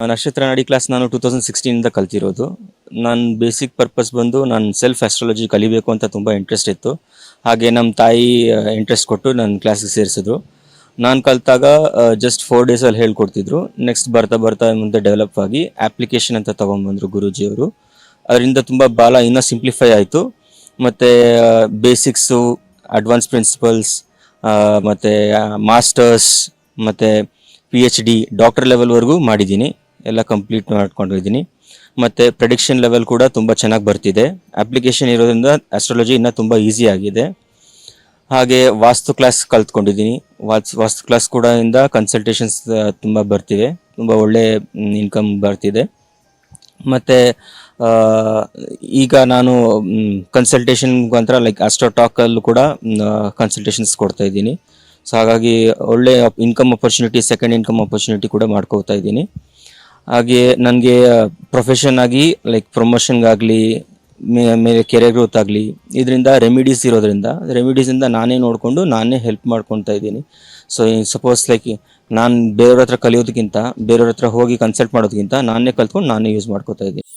ನಕ್ಷತ್ರ ನಾಡಿ ಕ್ಲಾಸ್ ನಾನು 2016 ಕಲ್ತಿರೋದು. ನನ್ನ ಬೇಸಿಕ್ ಪರ್ಪಸ್ ಬಂದು ನಾನು ಸೆಲ್ಫ್ ಆಸ್ಟ್ರಾಲಜಿ ಕಲಿಬೇಕು ಅಂತ ತುಂಬ ಇಂಟ್ರೆಸ್ಟ್ ಇತ್ತು. ಹಾಗೆ ನಮ್ಮ ತಾಯಿ ಇಂಟ್ರೆಸ್ಟ್ ಕೊಟ್ಟು ನನ್ನ ಕ್ಲಾಸಿಗೆ ಸೇರಿಸಿದ್ರು. ನಾನು ಕಲಿತಾಗ ಜಸ್ಟ್ 4 ಡೇಸಲ್ಲಿ ಹೇಳ್ಕೊಡ್ತಿದ್ರು. ನೆಕ್ಸ್ಟ್ ಬರ್ತಾ ಬರ್ತಾ ಮುಂದೆ ಡೆವಲಪ್ ಆಗಿ ಅಪ್ಲಿಕೇಶನ್ ಅಂತ ತೊಗೊಂಡ್ಬಂದರು ಗುರೂಜಿಯವರು. ಅದರಿಂದ ತುಂಬ ಇನ್ನೂ ಸಿಂಪ್ಲಿಫೈ ಆಯಿತು. ಮತ್ತು ಬೇಸಿಕ್ಸು, ಅಡ್ವಾನ್ಸ್ ಪ್ರಿನ್ಸಿಪಲ್ಸ್, ಮತ್ತು ಮಾಸ್ಟರ್ಸ್, ಮತ್ತು PhD ಡಾಕ್ಟರ್ ಲೆವೆಲ್ವರೆಗೂ ಮಾಡಿದ್ದೀನಿ. ಎಲ್ಲ ಕಂಪ್ಲೀಟ್ ಮಾಡ್ಕೊಂಡಿದ್ದೀನಿ. ಮತ್ತು ಪ್ರೆಡಿಕ್ಷನ್ ಲೆವೆಲ್ ಕೂಡ ತುಂಬ ಚೆನ್ನಾಗಿ ಬರ್ತಿದೆ. ಅಪ್ಲಿಕೇಶನ್ ಇರೋದ್ರಿಂದ ಆಸ್ಟ್ರಾಲಜಿ ಇನ್ನೂ ತುಂಬ ಈಸಿ ಆಗಿದೆ. ಹಾಗೆ ವಾಸ್ತು ಕ್ಲಾಸ್ ಕಲ್ತ್ಕೊಂಡಿದ್ದೀನಿ. ವಾಸ್ತು ಕ್ಲಾಸ್ ಕೂಡ ಇಂದ ಕನ್ಸಲ್ಟೇಷನ್ಸ್ ತುಂಬ ಬರ್ತಿವೆ. ತುಂಬ ಒಳ್ಳೆ ಇನ್ಕಮ್ ಬರ್ತಿದೆ. ಮತ್ತು ಈಗ ನಾನು ಕನ್ಸಲ್ಟೇಷನ್ ಮುಖಾಂತರ ಲೈಕ್ ಆಸ್ಟ್ರೋಟಾಕಲ್ಲೂ ಕೂಡ ಕನ್ಸಲ್ಟೇಷನ್ಸ್ ಕೊಡ್ತಾ ಇದ್ದೀನಿ. ಸೊ ಹಾಗಾಗಿ ಒಳ್ಳೆ income opportunity, second income opportunity ಕೂಡ ಮಾಡ್ಕೋತಾ ಇದ್ದೀನಿ. ಹಾಗೆ ನನಗೆ ಪ್ರೊಫೆಷನ್ ಆಗಿ ಲೈಕ್ ಪ್ರಮೋಷನ್ಗಾಗಲಿ, ಮೇಲೆ ಕೆರಿಯರ್ ಗ್ರೋತ್ ಆಗಲಿ, ಇದರಿಂದ ರೆಮಿಡೀಸ್ ಇರೋದ್ರಿಂದ ರೆಮಿಡೀಸಿಂದ ನಾನೇ ನೋಡಿಕೊಂಡು ನಾನೇ ಹೆಲ್ಪ್ ಮಾಡ್ಕೊತಾ ಇದ್ದೀನಿ. ಸೊ ಸಪೋಸ್ ಲೈಕ್ ನಾನು ಬೇರೆಯವ್ರ ಹತ್ರ ಕಲಿಯೋದಕ್ಕಿಂತ, ಬೇರೆಯವ್ರ ಹತ್ರ ಹೋಗಿ ಕನ್ಸಲ್ಟ್ ಮಾಡೋದಕ್ಕಿಂತ ನಾನೇ ಕಲ್ತ್ಕೊಂಡು ನಾನೇ ಯೂಸ್ ಮಾಡ್ಕೋತಾ ಇದ್ದೀನಿ.